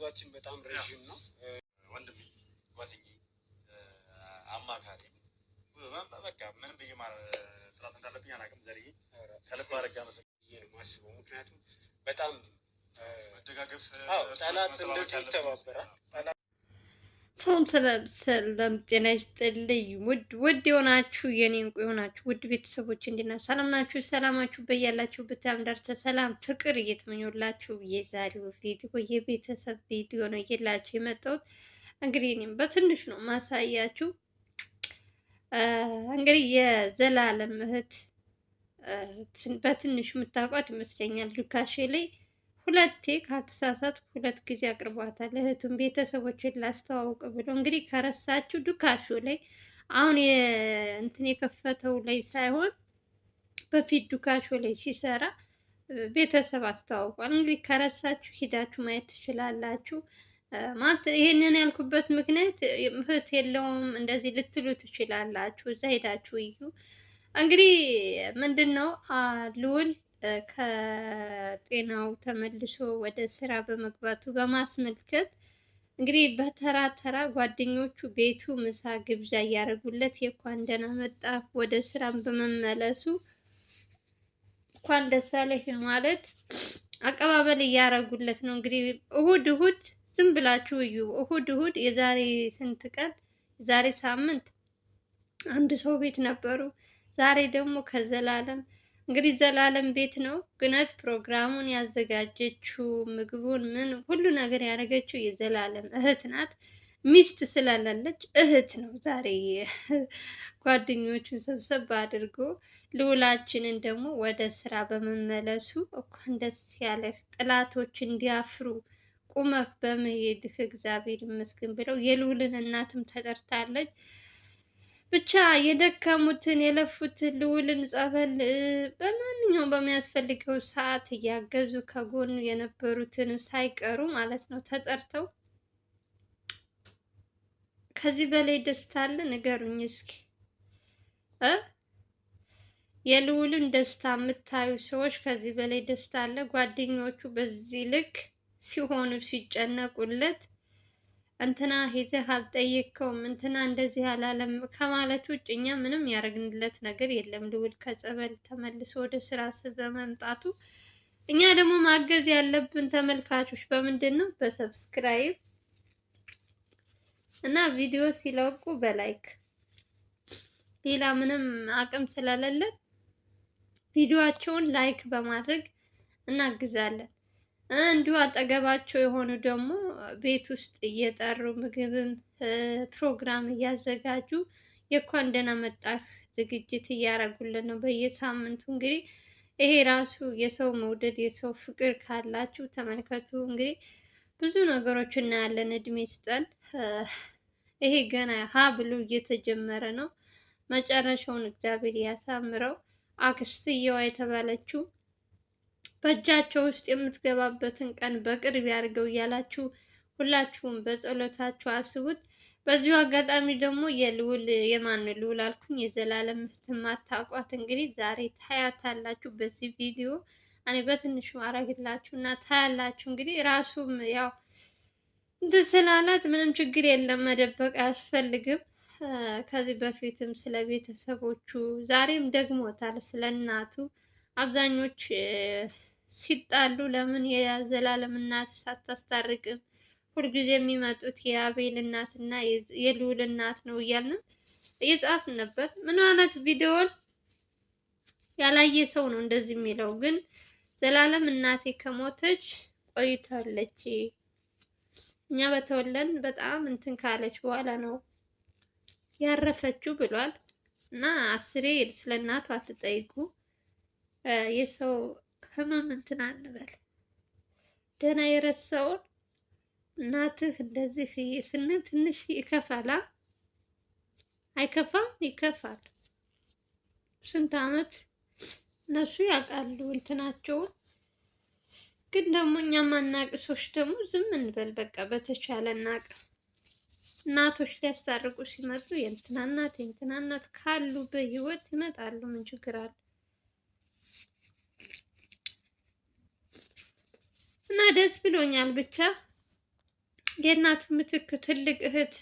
ጉዟችን በጣም ረዥም ነው። ወንድሜ ጓደኛዬ አማካሪ በቃ ምንም ብዬ ጥራት እንዳለብኝ አላውቅም። ዘርዬ ከልብ አድርጌ አመሰግናለሁ የማስበው ምክንያቱም በጣም መደጋገፍ ጠላት እንደዚህ ይተባበራል። ሰላም ጤና ይስጥልኝ። ውድ የሆናችሁ የኔ እንቁ የሆናችሁ ውድ ቤተሰቦች እንዴት ሰላም ናችሁ? ሰላማችሁ በያላችሁበት ዳርቻ ሰላም ፍቅር እየተመኘሁላችሁ የዛሬው ቪዲዮ የቤተሰብ ቪዲዮ ነው እየላችሁ የመጣሁት። እንግዲህ እኔም በትንሽ ነው ማሳያችሁ። እንግዲህ የዘላለም እህት በትንሽ የምታውቋት ይመስለኛል። ዱካሼ ላይ ሁለቴ ካልተሳሳትኩ ሁለት ጊዜ አቅርቧታል። እህቱን ቤተሰቦችን ላስተዋውቅ ብሎ እንግዲህ ከረሳችሁ ዱካሾ ላይ አሁን እንትን የከፈተው ላይ ሳይሆን በፊት ዱካሾ ላይ ሲሰራ ቤተሰብ አስተዋውቋል። እንግዲህ ከረሳችሁ ሂዳችሁ ማየት ትችላላችሁ። ማለት ይሄንን ያልኩበት ምክንያት እህት የለውም እንደዚህ ልትሉ ትችላላችሁ። እዛ ሄዳችሁ እዩ። እንግዲህ ምንድን ነው ልዑል ከጤናው ተመልሶ ወደ ስራ በመግባቱ በማስመልከት እንግዲህ በተራ ተራ ጓደኞቹ ቤቱ ምሳ ግብዣ እያደረጉለት የእንኳን ደህና መጣ ወደ ስራም በመመለሱ እንኳን ደስ አለህ ማለት አቀባበል እያደረጉለት ነው። እንግዲህ እሁድ ዝም ብላችሁ እዩ። እሁድ የዛሬ ስንት ቀን የዛሬ ሳምንት አንድ ሰው ቤት ነበሩ። ዛሬ ደግሞ ከዘላለም እንግዲህ ዘላለም ቤት ነው ግነት ፕሮግራሙን ያዘጋጀችው ምግቡን ምን ሁሉ ነገር ያደረገችው የዘላለም እህት ናት። ሚስት ስለሌለች እህት ነው። ዛሬ ጓደኞቹን ሰብሰብ አድርጎ ልዑላችንን ደግሞ ወደ ስራ በመመለሱ እንኳን ደስ ያለህ ጥላቶች እንዲያፍሩ ቁመህ በመሄድህ እግዚአብሔር ይመስገን ብለው የልዑልን እናትም ተጠርታለች። ብቻ የደከሙትን የለፉትን ልዑልን ጸበል በማንኛውም በሚያስፈልገው ሰዓት እያገዙ ከጎኑ የነበሩትን ሳይቀሩ ማለት ነው ተጠርተው። ከዚህ በላይ ደስታ አለ? ንገሩኝ እስኪ። የልዑልን ደስታ የምታዩ ሰዎች ከዚህ በላይ ደስታ አለ? ጓደኞቹ በዚህ ልክ ሲሆኑ ሲጨነቁለት እንትና ሄደህ አልጠየቅከውም እንትና እንደዚህ አላለም ከማለት ውጭ እኛ ምንም ያደረግንለት ነገር የለም። ልዑል ከጸበል ተመልሶ ወደ ስራ በመምጣቱ እኛ ደግሞ ማገዝ ያለብን ተመልካቾች በምንድን ነው? በሰብስክራይብ እና ቪዲዮ ሲለቁ በላይክ ሌላ ምንም አቅም ስለሌለን ቪዲዮአቸውን ላይክ በማድረግ እናግዛለን። እንዲሁ አጠገባቸው የሆኑ ደግሞ ቤት ውስጥ እየጠሩ ምግብም ፕሮግራም እያዘጋጁ የእንኳን ደህና መጣህ ዝግጅት እያደረጉልን ነው በየሳምንቱ። እንግዲህ ይሄ ራሱ የሰው መውደድ የሰው ፍቅር ካላችሁ ተመልከቱ። እንግዲህ ብዙ ነገሮች እናያለን። እድሜ ስጠን። ይሄ ገና ሀ ብሎ እየተጀመረ ነው። መጨረሻውን እግዚአብሔር ያሳምረው። አክስትየዋ የተባለችው በእጃቸው ውስጥ የምትገባበትን ቀን በቅርብ ያድርገው እያላችሁ ሁላችሁም በጸሎታችሁ አስቡት። በዚሁ አጋጣሚ ደግሞ የማን ልዑል አልኩኝ የዘላለም የማታውቋት እንግዲህ ዛሬ ታያታላችሁ በዚህ ቪዲዮ። እኔ በትንሹ አረግላችሁ እና ታያላችሁ። እንግዲህ ራሱም ያው እንትን ስላላት ምንም ችግር የለም፣ መደበቅ አያስፈልግም። ከዚህ በፊትም ስለ ቤተሰቦቹ ዛሬም ደግሞታል ስለ እናቱ። አብዛኞች ሲጣሉ ለምን የዘላለም እናት ሳታስታርቅም ሁልጊዜ የሚመጡት የአቤል እናት እና የልዑል እናት ነው እያልን እየጻፍን ነበር። ምን ማለት ቪዲዮውን ያላየ ሰው ነው እንደዚህ የሚለው። ግን ዘላለም እናቴ ከሞተች ቆይታለች፣ እኛ በተወለድን በጣም እንትን ካለች በኋላ ነው ያረፈችው ብሏል። እና አስሬ ስለ እናቱ አትጠይቁ። የሰው ህመም እንትን አንበል። ደህና የረሳውን እናትህ እንደዚህ ስንል ትንሽ ይከፋል። አይከፋም? ይከፋል። ስንት አመት እነሱ ያውቃሉ እንትናቸውን። ግን ደግሞ እኛ ማናቅ ሰዎች ደግሞ ዝም እንበል በቃ። በተቻለ እናቅ እናቶች ሊያስታርቁ ሲመጡ የእንትና እናት ካሉ በህይወት ይመጣሉ። ምን ችግር አለ? እና ደስ ብሎኛል ብቻ የእናት ምትክ ትልቅ እህት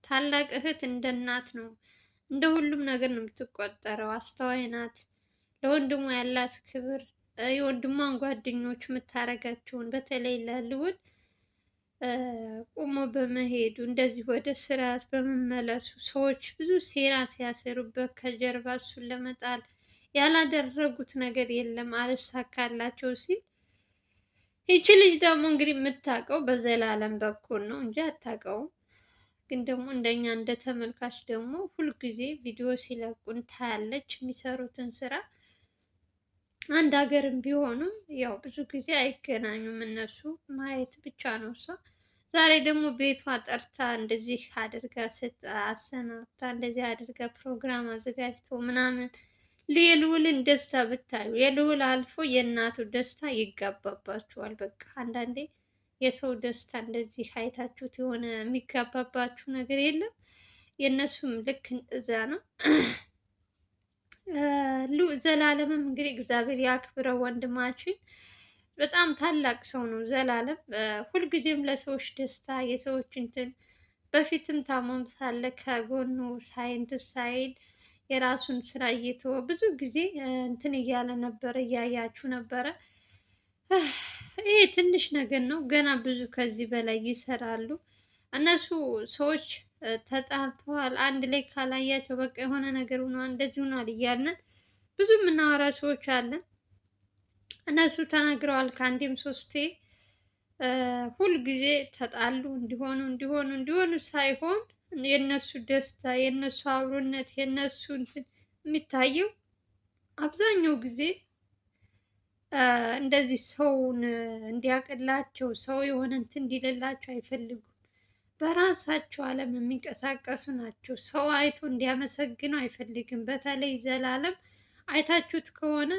ታላቅ እህት እንደ እናት ነው። እንደ ሁሉም ነገር ነው የምትቆጠረው። አስተዋይ ናት። ለወንድሟ ያላት ክብር የወንድሟን ጓደኞች የምታረጋቸውን በተለይ ለልዑል ቆሞ በመሄዱ እንደዚህ ወደ ስራ በመመለሱ ሰዎች ብዙ ሴራ ሲያሴሩበት ከጀርባ እሱን ለመጣል ያላደረጉት ነገር የለም አልሳካላቸው ሲል ይቺ ልጅ ደግሞ እንግዲህ የምታውቀው በዘላለም በኩል ነው እንጂ አታውቀውም። ግን ደግሞ እንደኛ እንደ ተመልካች ደግሞ ሁልጊዜ ቪዲዮ ሲለቁን ታያለች የሚሰሩትን ስራ። አንድ ሀገርም ቢሆኑም ያው ብዙ ጊዜ አይገናኙም እነሱ ማየት ብቻ ነው እሷ። ዛሬ ደግሞ ቤቷ ጠርታ እንደዚህ አድርጋ አሰናብታ እንደዚህ አድርጋ ፕሮግራም አዘጋጅተው ምናምን የልዑልን ደስታ ብታዩ የልዑል አልፎ የእናቱ ደስታ ይጋባባችኋል። በቃ አንዳንዴ የሰው ደስታ እንደዚህ አይታችሁት የሆነ የሚጋባባችሁ ነገር የለም። የእነሱም ልክ እዛ ነው። ዘላለምም እንግዲህ እግዚአብሔር ያክብረው ወንድማችን። በጣም ታላቅ ሰው ነው ዘላለም። ሁልጊዜም ለሰዎች ደስታ የሰዎች እንትን በፊትም ታሞም ሳለ ከጎኑ ሳይንት ሳይል የራሱን ስራ እየተወ ብዙ ጊዜ እንትን እያለ ነበረ፣ እያያችሁ ነበረ። ይሄ ትንሽ ነገር ነው። ገና ብዙ ከዚህ በላይ ይሰራሉ። እነሱ ሰዎች ተጣልተዋል፣ አንድ ላይ ካላያቸው በቃ የሆነ ነገር ሆኗል፣ እንደዚህ ሆኗል እያልን ብዙ የምናወራ ሰዎች አለን። እነሱ ተናግረዋል ከአንዴም ሶስቴ። ሁል ጊዜ ተጣሉ እንዲሆኑ ሳይሆን የነሱ ደስታ የነሱ አብሮነት የነሱ እንትን የሚታየው አብዛኛው ጊዜ እንደዚህ ሰውን እንዲያቅላቸው ሰው የሆነ እንትን እንዲልላቸው አይፈልጉም። በራሳቸው ዓለም የሚንቀሳቀሱ ናቸው። ሰው አይቶ እንዲያመሰግነው አይፈልግም። በተለይ ዘላለም አይታችሁት ከሆነ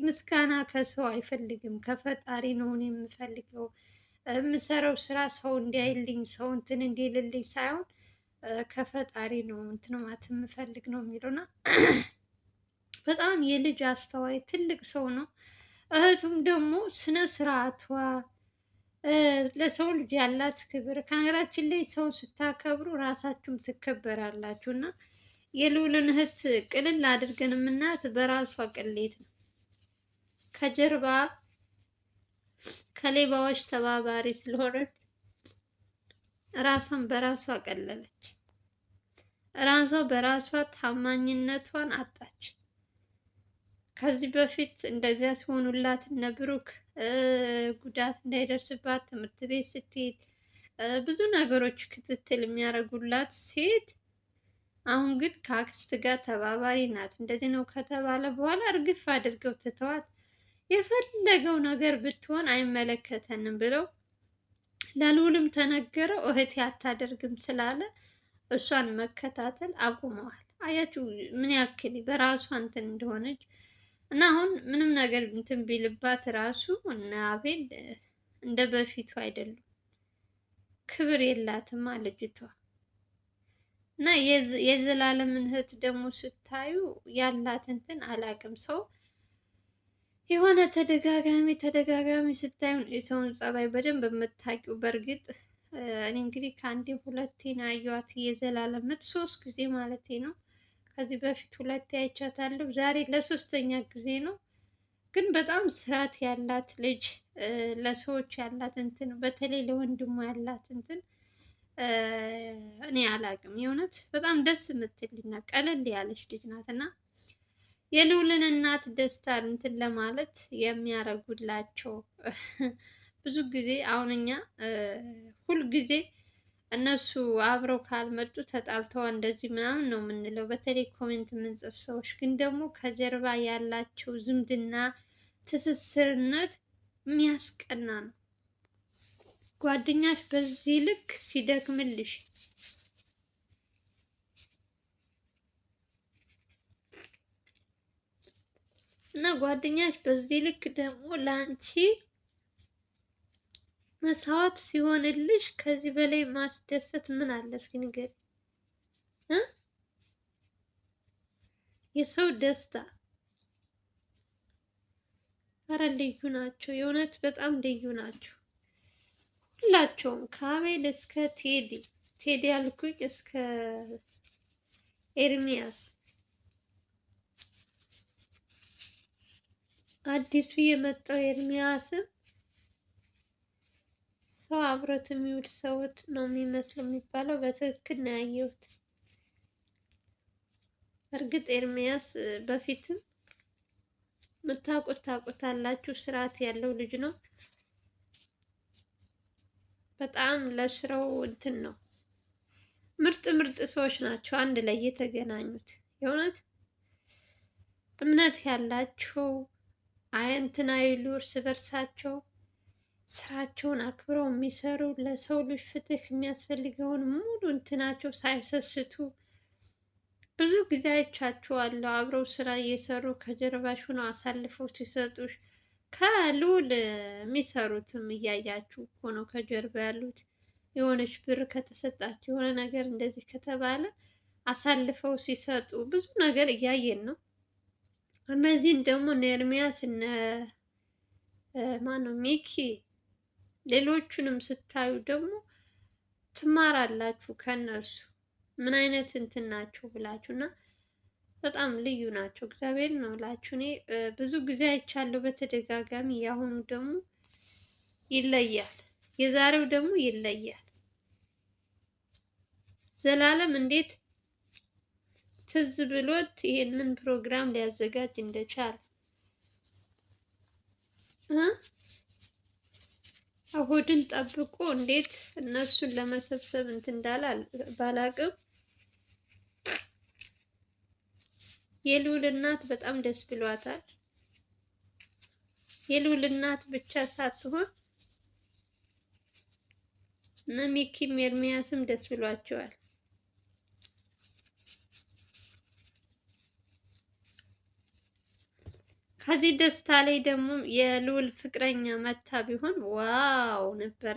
ምስጋና ከሰው አይፈልግም። ከፈጣሪ ነው እኔ የምፈልገው የምሰራው ስራ ሰው እንዲያይልኝ ሰው እንትን እንዲልልኝ ሳይሆን ከፈጣሪ ነው እንትን ማለት የምፈልግ ነው የሚለውና በጣም የልጅ አስተዋይ ትልቅ ሰው ነው። እህቱም ደግሞ ስነ ስርዓቷ ለሰው ልጅ ያላት ክብር፣ ከነገራችን ላይ ሰው ስታከብሩ ራሳችሁም ትከበራላችሁ። እና የልዑልን እህት ቅልል አድርገን የምናያት በራሷ ቅሌት ነው። ከጀርባ ከሌባዎች ተባባሪ ስለሆነች ራሷን በራሷ ቀለለች። ራሷ በራሷ ታማኝነቷን አጣች። ከዚህ በፊት እንደዚያ ሲሆኑላት እነ ብሩክ ጉዳት እንዳይደርስባት ትምህርት ቤት ስትሄድ ብዙ ነገሮች ክትትል የሚያደርጉላት ሴት አሁን ግን ከአክስት ጋር ተባባሪ ናት። እንደዚህ ነው ከተባለ በኋላ እርግፍ አድርገው ትተዋት የፈለገው ነገር ብትሆን አይመለከተንም ብለው ለልዑልም ተነገረው። እህቴ አታደርግም ስላለ እሷን መከታተል አቁመዋል። አያችሁ ምን ያክል በራሷ እንትን እንደሆነች። እና አሁን ምንም ነገር እንትን ቢልባት ራሱ እና አቤል እንደ በፊቱ አይደሉም። ክብር የላትማ ልጅቷ። እና የዘላለምን እህት ደግሞ ስታዩ ያላት እንትን አላቅም። ሰው የሆነ ተደጋጋሚ ስታዩ የሰውን ጸባይ በደንብ የምታውቂው። በእርግጥ እኔ እንግዲህ ከአንዴ ሁለቴ ነው ያየኋት የዘላለም ምት 3 ጊዜ ማለቴ ነው። ከዚህ በፊት 2 አይቻታለሁ። ዛሬ ለሶስተኛ ጊዜ ነው። ግን በጣም ስርዓት ያላት ልጅ፣ ለሰዎች ያላት እንትን በተለይ ለወንድሟ ያላት እንትን እኔ አላቅም። የእውነት በጣም ደስ የምትልና ቀለል ያለች ልጅ ናት። እና የልዑልን እናት ደስታ እንትን ለማለት የሚያረጉላቸው ብዙ ጊዜ አሁን እኛ ሁልጊዜ እነሱ አብረው ካልመጡ ተጣልተው እንደዚህ ምናምን ነው የምንለው፣ በተለይ ኮሜንት የምንጽፍ ሰዎች። ግን ደግሞ ከጀርባ ያላቸው ዝምድና ትስስርነት የሚያስቀና ነው። ጓደኛሽ በዚህ ልክ ሲደክምልሽ እና ጓደኛሽ በዚህ ልክ ደግሞ ለአንቺ መስዋዕት ሲሆንልሽ ከዚህ በላይ ማስደሰት ምን አለ? እስኪ ንገሪ። የሰው ደስታ ኧረ ልዩ ናቸው። የእውነት በጣም ልዩ ናቸው። ሁላቸውም ከአቤል እስከ ቴዲ ያልኩኝ እስከ ኤርሚያስ አዲሱ የመጣው ኤርሚያስም ሰው አብሮት የሚውል ሰውት ነው የሚመስለው የሚባለው በትክክል ነው ያየሁት። እርግጥ ኤርሚያስ በፊትም ታውቁታላችሁ፣ ስርዓት ያለው ልጅ ነው። በጣም ለስራው እንትን ነው። ምርጥ ሰዎች ናቸው አንድ ላይ የተገናኙት። የእውነት እምነት ያላቸው እንትን አይሉ እርስ በርሳቸው ስራቸውን አክብረው የሚሰሩ ለሰው ልጅ ፍትህ የሚያስፈልገውን ሙሉ እንትናቸው ሳይሰስቱ ብዙ ጊዜ አይቻቸዋለሁ። አብረው ስራ እየሰሩ ከጀርባሽ ሆነው አሳልፈው ሲሰጡሽ ከልዑል የሚሰሩትም እያያችሁ እኮ ነው። ከጀርባ ያሉት የሆነች ብር ከተሰጣቸው የሆነ ነገር እንደዚህ ከተባለ አሳልፈው ሲሰጡ ብዙ ነገር እያየን ነው። እነዚህን ደግሞ እነ ኤርሚያስ እነ ማነው ሚኪ ሌሎቹንም ስታዩ ደግሞ ትማራላችሁ ከነሱ ምን አይነት እንትን ናቸው ብላችሁ እና በጣም ልዩ ናቸው። እግዚአብሔር ነው እላችሁ። እኔ ብዙ ጊዜ አይቻለሁ በተደጋጋሚ። የአሁኑ ደግሞ ይለያል፣ የዛሬው ደግሞ ይለያል። ዘላለም እንዴት ትዝ ብሎት ይሄንን ፕሮግራም ሊያዘጋጅ እንደቻለ እሑድን ጠብቆ እንዴት እነሱን ለመሰብሰብ እንትን እንዳለ ባላቅም የልዑል እናት በጣም ደስ ብሏታል። የልዑል እናት ብቻ ሳትሆን እነ ሚኪም ኤርሚያስም ደስ ብሏቸዋል። ከዚህ ደስታ ላይ ደግሞ የልዑል ፍቅረኛ መታ ቢሆን ዋው ነበረ።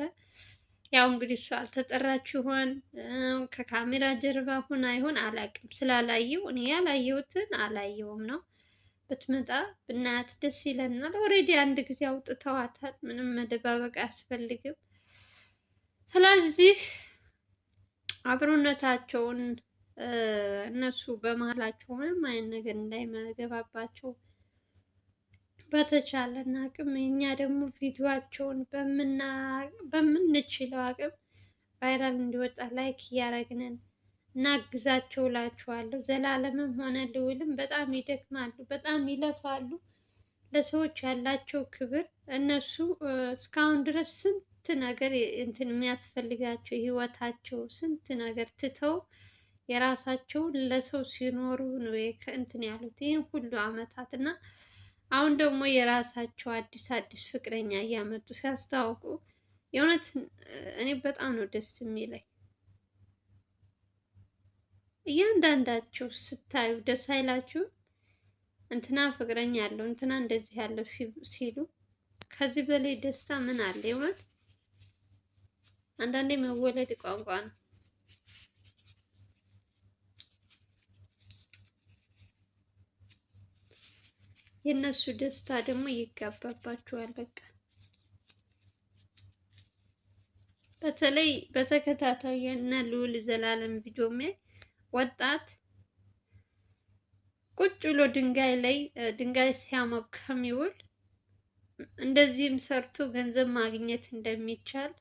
ያው እንግዲህ እሷ አልተጠራች ይሆን ከካሜራ ጀርባ ሆና ይሆን አላውቅም። ስላላየው እኔ ያላየሁትን አላየውም ነው። ብትመጣ ብናያት ደስ ይለናል። ኦልሬዲ አንድ ጊዜ አውጥተዋታል። ምንም መደባበቅ አያስፈልግም። ስለዚህ አብሮነታቸውን እነሱ በመሀላቸው ምንም አይነት ነገር እንዳይገባባቸው በተቻለን አቅም እኛ ደግሞ ቪዲዮአቸውን በምንችለው አቅም ቫይራል እንዲወጣ ላይክ እያደረግንን እናግዛቸው እላችኋለሁ። ዘላለምም ሆነ ልዑልም በጣም ይደክማሉ፣ በጣም ይለፋሉ። ለሰዎች ያላቸው ክብር እነሱ እስካሁን ድረስ ስንት ነገር እንትን የሚያስፈልጋቸው ህይወታቸው ስንት ነገር ትተው የራሳቸውን ለሰው ሲኖሩ ነው እንትን ያሉት ይህን ሁሉ አመታት እና አሁን ደግሞ የራሳቸው አዲስ ፍቅረኛ እያመጡ ሲያስታውቁ የእውነት እኔ በጣም ነው ደስ የሚለኝ። እያንዳንዳቸው ስታዩ ደስ አይላችሁም? እንትና ፍቅረኛ ያለው እንትና እንደዚህ ያለው ሲሉ ከዚህ በላይ ደስታ ምን አለ? የእውነት አንዳንዴ መወለድ ቋንቋ ነው። የእነሱ ደስታ ደግሞ ይጋባባቸዋል። በቃ በተለይ በተከታታይ የነ ልዑል ዘላለም ቪዲዮ ወጣት ቁጭ ብሎ ድንጋይ ሲያሞቅ ከሚውል እንደዚህም ሰርቶ ገንዘብ ማግኘት እንደሚቻል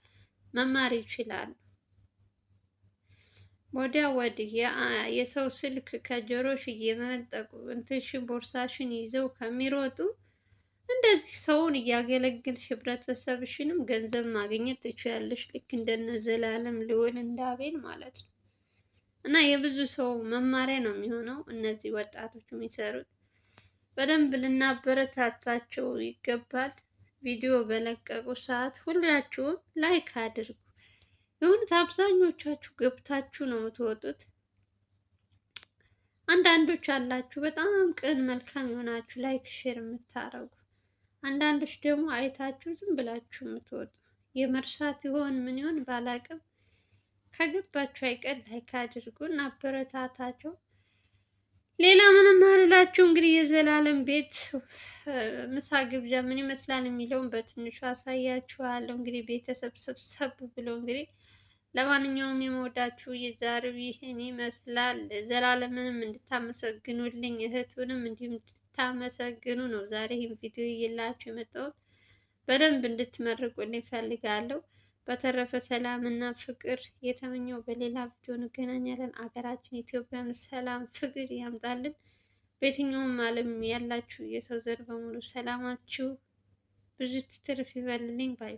መማር ይችላሉ። ወዲያ ወዲህ የሰው ስልክ ከጆሮሽ እየመነጠቁ እንትንሽን ቦርሳሽን ይዘው ከሚሮጡ እንደዚህ ሰውን እያገለግልሽ ህብረተሰብሽንም ገንዘብ ማግኘት ትችያለሽ። ልክ እንደነ ዘላለም ልዑል እንደ አቤል ማለት ነው። እና የብዙ ሰው መማሪያ ነው የሚሆነው እነዚህ ወጣቶች የሚሰሩት። በደንብ ልናበረታታቸው ይገባል። ቪዲዮ በለቀቁ ሰዓት ሁላችሁም ላይክ አድርጉ። የእውነት አብዛኞቻችሁ ገብታችሁ ነው የምትወጡት። አንዳንዶች አላችሁ በጣም ቅን መልካም የሆናችሁ ላይክ ሼር የምታረጉ፣ አንዳንዶች ደግሞ አይታችሁ ዝም ብላችሁ የምትወጡ። የመርሳት ይሆን ምን ይሆን ባላቅም ከገባችሁ አይቀር ላይክ አድርጉ እና አበረታታቸው። ሌላ ምንም አልላችሁ። እንግዲህ የዘላለም ቤት ምሳ ግብዣ ምን ይመስላል የሚለውን በትንሹ አሳያችኋለሁ። እንግዲህ ቤተሰብ ሰብሰብ ብሎ እንግዲህ ለማንኛውም የምወዳችሁ የዛሬው ይህን ይመስላል። ዘላለምንም እንድታመሰግኑልኝ እህቱንም እንዲሁም እንድታመሰግኑ ነው ዛሬ ይህን ቪዲዮ እየላችሁ የመጣሁት። በደንብ እንድትመርቁልኝ እፈልጋለሁ። በተረፈ ሰላም እና ፍቅር የተመኘው በሌላ ቪዲዮ እንገናኛለን። አገራችን ኢትዮጵያን ሰላም ፍቅር ያምጣልን። በየትኛውም ዓለም ያላችሁ የሰው ዘር በሙሉ ሰላማችሁ ብዙ ትርፍ ይበልልኝ ባይ